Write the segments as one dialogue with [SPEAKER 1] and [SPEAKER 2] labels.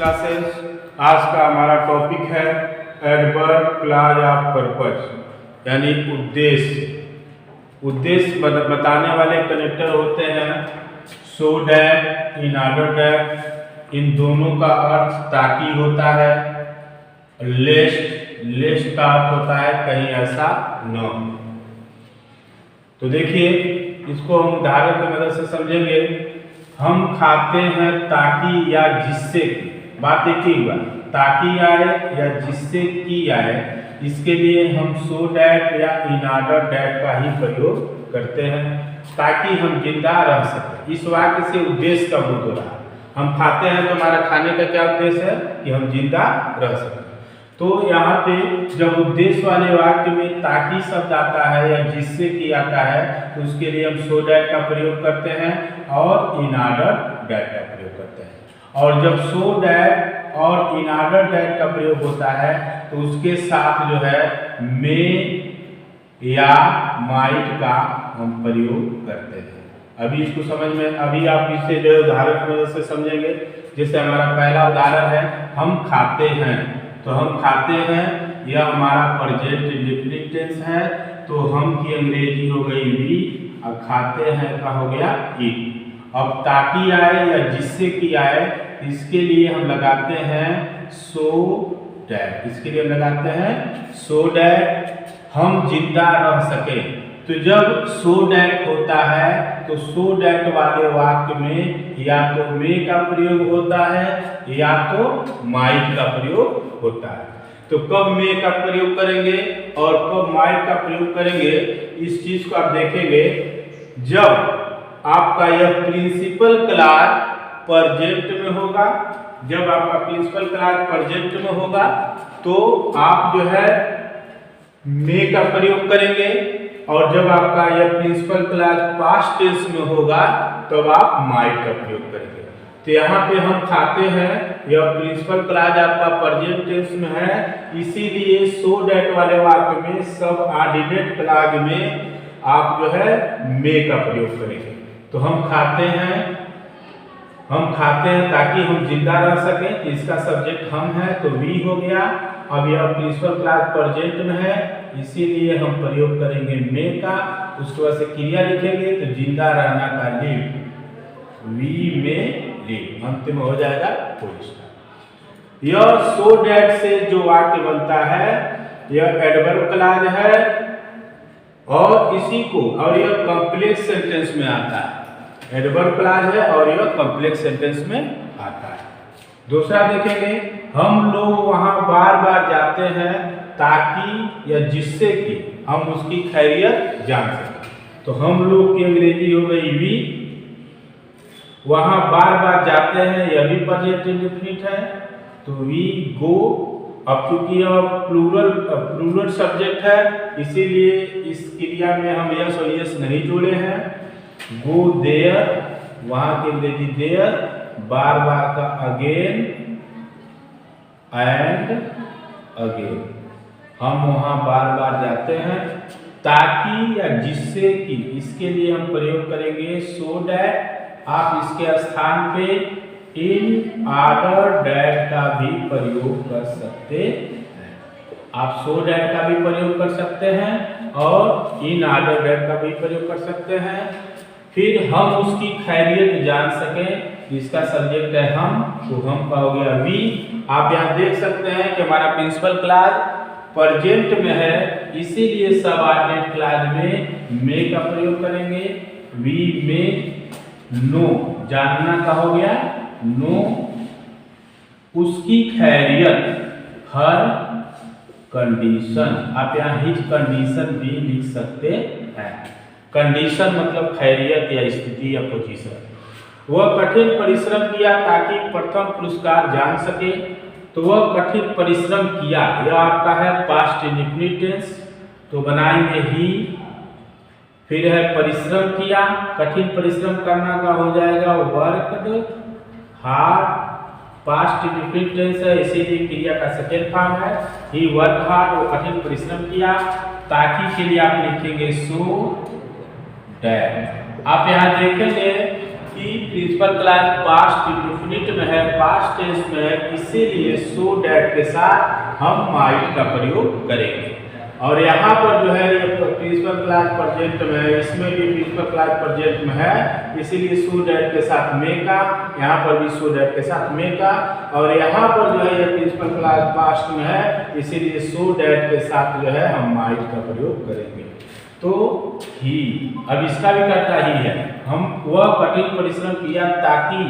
[SPEAKER 1] Classes. आज का हमारा टॉपिक है एडवर्ब क्लॉज ऑफ पर्पस यानी उद्देश्य। उद्देश्य बताने वाले कनेक्टर होते हैं so that, in order that. इन दोनों का अर्थ ताकि होता है। लेस्ट का अर्थ होता है कहीं ऐसा न हो। तो देखिए इसको हम उदाहरण की मदद से समझेंगे। हम खाते हैं ताकि या जिससे की, बात एक ही हुआ, ताकि आए या जिससे की आए, इसके लिए हम सो डैट या इन ऑर्डर डैट का ही प्रयोग करते हैं ताकि हम जिंदा रह सकें। इस वाक्य से उद्देश्य का बोध हो रहा है। हम खाते हैं तो हमारा खाने का क्या उद्देश्य है कि हम जिंदा रह सकें। तो यहाँ पे जब उद्देश्य वाले वाक्य में ताकि शब्द आता है या जिससे की आता है तो उसके लिए हम सो डैट का प्रयोग करते हैं और इन ऑर्डर डैट का प्रयोग करते हैं। और जब सो डैट और इन ऑर्डर डैट का प्रयोग होता है तो उसके साथ जो है मे या माइट का हम प्रयोग करते हैं। अभी इसको समझ में, अभी आप इसे जो उदाहरण की मदद से समझेंगे। जैसे हमारा पहला उदाहरण है हम खाते हैं, तो हम खाते हैं यह हमारा प्रेजेंट इंडेफिनिट टेंस है, तो हम की अंग्रेजी हो गई वी और खाते हैं का हो गया ईट। अब ताकि आए या जिससे की आए इसके लिए हम लगाते हैं सो डैट। इसके लिए हम लगाते हैं सो डैट हम जिंदा रह सके। तो जब सो डैट होता है तो सो डैट वाले वाक्य में या तो मे का प्रयोग होता है या तो माइट का प्रयोग होता है। तो कब मे का प्रयोग करेंगे और कब माइट का प्रयोग करेंगे इस चीज को आप देखेंगे। जब आपका यह प्रिंसिपल क्लॉज प्रेजेंट में होगा, जब आपका प्रिंसिपल क्लॉज प्रेजेंट में होगा तो आप जो है मे का प्रयोग करेंगे, और जब आपका यह प्रिंसिपल क्लॉज पास्ट टेंस में होगा तब आप माइट का प्रयोग करेंगे। तो यहाँ पे हम खाते हैं, यह प्रिंसिपल क्लॉज आपका प्रेजेंट टेंस में है, इसीलिए सो डैट वाले वाक्य में सब ऑर्डिनेट क्लॉज में आप जो है मे का प्रयोग करेंगे। तो हम खाते हैं ताकि हम जिंदा रह सकें, इसका सब्जेक्ट हम है तो वी हो गया। अब यह प्रिंसिपल क्लॉज प्रेजेंट में है इसीलिए हम प्रयोग करेंगे मे का। उसके बाद से क्रिया लिखेंगे तो जिंदा रहना का लिव, वी में लिव, अंतिम हो जाएगा फुल स्टॉप। यह सो डैट से जो वाक्य बनता है यह एडवर्ब क्लॉज है और इसी को, और यह कॉम्प्लेक्स सेंटेंस में आता है। एडवर्ब क्लॉज है और यह कॉम्प्लेक्स सेंटेंस में आता है। दूसरा देखेंगे, हम लोग वहां बार बार जाते हैं ताकि या जिससे कि हम उसकी खैरियत जान सकें। तो हम लोग की अंग्रेजी हो गई वी, वहां बार बार जाते हैं यह भी प्रेजेंट इंडेफिनिट है तो वी गो। अब चूंकि यह प्लूरल सब्जेक्ट है इसीलिए इस क्रिया में हम यस और यस नहीं जोड़े हैं। गो देयर, वहां की अंग्रेजी देयर, बार बार का अगेन एंड अगेन, हम वहां बार बार जाते हैं ताकि या जिससे कि, इसके लिए हम प्रयोग करेंगे सो डैट। आप इसके स्थान पे इन ऑर्डर डैट का भी प्रयोग कर सकते हैं। आप सो डैट का भी प्रयोग कर सकते हैं और इन ऑर्डर डैट का भी प्रयोग कर सकते हैं। फिर हम उसकी खैरियत जान सकें, इसका सब्जेक्ट है हम, तो हम का हो गया वी। आप यहाँ देख सकते हैं कि हमारा प्रिंसिपल क्लॉज प्रेजेंट में है इसीलिए सब ऑर्डिनेट क्लॉज में मे का प्रयोग करेंगे। वी में नो, जानना का हो गया नो, उसकी खैरियत, हर कंडीशन, आप यहाँ हिज कंडीशन भी लिख सकते हैं। कंडीशन मतलब खैरियत या स्थिति या पोजीशन। वह कठिन परिश्रम किया ताकि प्रथम पुरस्कार जान सके, तो वह कठिन परिश्रम किया, यह आपका है पास्ट इंडेफिनिट टेंस, तो बनाएंगे ही। फिर है परिश्रम किया, कठिन परिश्रम करना का हो जाएगा worked hard, past indefinite tense है इसीलिए क्रिया का सेकेंड फॉर्म है। ही वर्क हार्ड, वो कठिन परिश्रम किया। ताकि के लिए आप लिखेंगे सो डैट। आप यहाँ देखेंगे कि प्रिंसिपल क्लास पास्ट इंडेफिनिट में है, पास्ट टेंस में है, इसीलिए सो डैट के साथ हम माइट का प्रयोग करेंगे। और यहाँ पर जो है ये प्रिंसिपल क्लास प्रेजेंट में है, इसमें भी प्रिंसिपल क्लास प्रेजेंट में है, इसीलिए सो डैट के साथ मे का, यहाँ पर भी सो डैट के साथ मे का, और यहाँ पर जो है ये प्रिंसिपल क्लास पास्ट में है, इसीलिए सो डैट के साथ जो है हम माइट का प्रयोग करेंगे। तो ही, अब इसका भी करता ही है, हम वह कठिन परिश्रम किया ताकि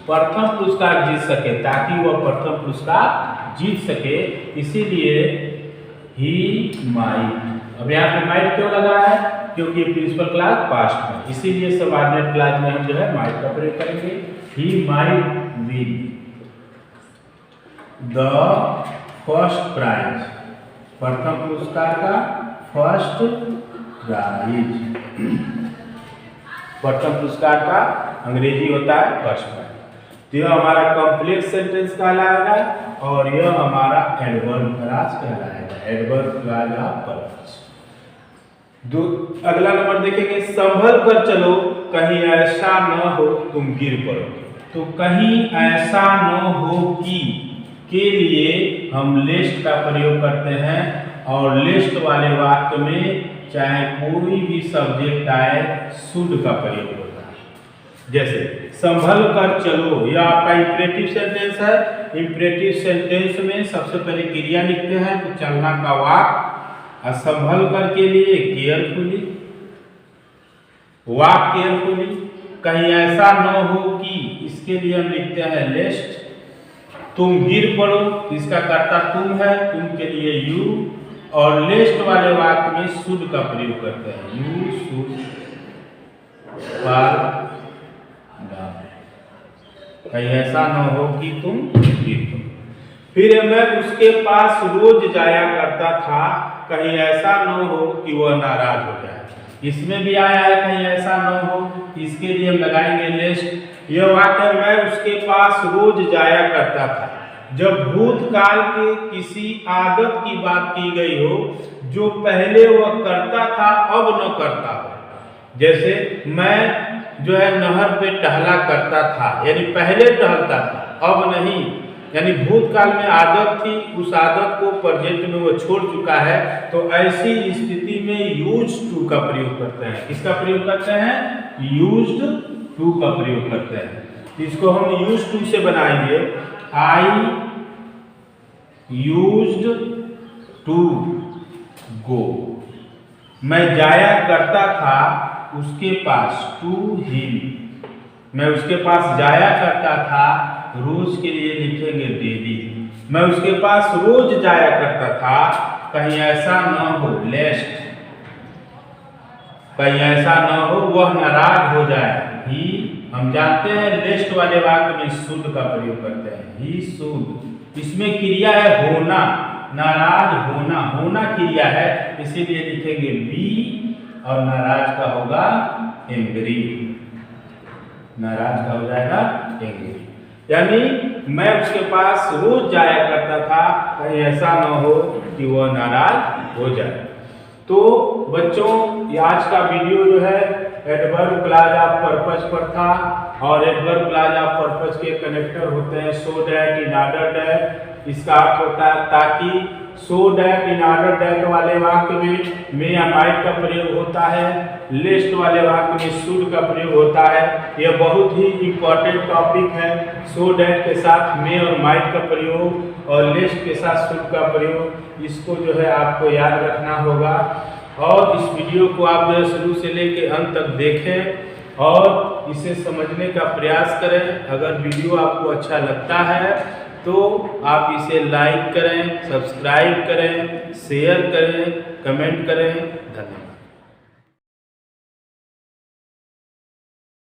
[SPEAKER 1] प्रथम पुरस्कार जीत सके, ताकि वह प्रथम पुरस्कार जीत सके, इसीलिए ही माइट। अब यहाँ पे माइट क्यों लगा है? क्योंकि प्रिंसिपल क्लास पास्ट में, इसीलिए सबऑर्डिनेट क्लास में हम जो है माइट का प्रयोग करेंगे। He might win the first prize, प्रथम पुरस्कार का फर्स्ट प्राइज, प्रथम पुरस्कार का अंग्रेजी होता है फर्स्ट प्राइज। तो यह हमारा कॉम्प्लेक्स सेंटेंस कहलाएगा और यह हमारा एडवर्ब फ्रेज कहलाएगा, एडवर्ब फ्रेज ऑफ पर्पस। अगला नंबर देखेंगे, संभल कर चलो कहीं ऐसा न हो तुम गिर पड़ोगे। तो कहीं ऐसा न हो कि के लिए हम लेस्ट का प्रयोग करते हैं, और लेस्ट वाले वाक्य में चाहे कोई भी सब्जेक्ट आए शुड का प्रयोग होता है। जैसे संभल कर चलो, यह आपका इंपरेटिव सेंटेंस है। इंपरेटिव सेंटेंस में सबसे पहले क्रिया लिखते हैं, तो चलना का वाक, और संभल कर के लिए केयरफुली, वाक केयरफुली। कहीं ऐसा न हो कि, इसके लिए हम लिखते हैं लेस्ट। तुम गिर पड़ो, इसका कर्ता तुम है, तुम के लिए यू, और लेस्ट वाले वाक्य में शुड का प्रयोग करते हैं, यू शुड पर। कहीं ऐसा न हो कि तुम गिर पड़ो। फिर मैं उसके पास रोज जाया करता था, कहीं ऐसा न हो कि वह नाराज हो जाए। इसमें भी आया है कहीं ऐसा न हो, इसके लिए हम लगाएंगे लेस्ट। यह वाक्य मैं उसके पास रोज जाया करता था, जब भूतकाल के किसी आदत की बात की गई हो जो पहले वह करता था अब न करता हो। जैसे मैं जो है नहर पे टहला करता था, यानी पहले टहलता था अब नहीं, यानी भूतकाल में आदत थी, उस आदत को प्रेजेंट में वो छोड़ चुका है। तो ऐसी स्थिति में यूज्ड टू का प्रयोग करते हैं। किसका प्रयोग करते हैं? यूज्ड टू का प्रयोग करते हैं। इसको हम यूज्ड टू से बनाएंगे, आई यूज्ड टू गो। मैं जाया करता था उसके पास, टू हिम। मैं उसके पास जाया करता था, रोज के लिए लिखेंगे डेली। मैं उसके पास रोज जाया करता था, कहीं ऐसा न हो लेस्ट, कहीं ऐसा न हो वह नाराज हो जाए। ही, हम जानते हैं लेस्ट वाले वाक्य में शुड का प्रयोग करते हैं, ही शुड। इसमें क्रिया है होना, नाराज होना, होना क्रिया है, इसीलिए लिखेंगे बी, और नाराज का होगा एंग्री, नाराज का हो जाएगा एंग्री। यानी मैं उसके पास रोज जाया करता था, कहीं ऐसा न हो कि वह नाराज हो जाए। तो बच्चों, आज का वीडियो जो है एडवर्ब क्लॉज ऑफ पर्पस पर था, और एडवर्ब क्लॉज ऑफ पर्पस के कनेक्टर होते हैं so that, in order that. इसका अर्थ होता है ताकि, सो डैट, इन ऑर्डर डैट वाले वाक्य में मे या माइट का प्रयोग होता है, लिस्ट वाले वाक्य में शुड का प्रयोग होता है। यह बहुत ही इंपॉर्टेंट टॉपिक है। सो डैट के साथ मे और माइट का प्रयोग और लिस्ट के साथ शुड का प्रयोग, इसको जो है आपको याद रखना होगा। और इस वीडियो को आप जो है शुरू से लेकर अंत तक देखें और इसे समझने का प्रयास करें। अगर वीडियो आपको अच्छा लगता है तो आप इसे लाइक करें, सब्सक्राइब करें, शेयर करें, कमेंट करें। धन्यवाद।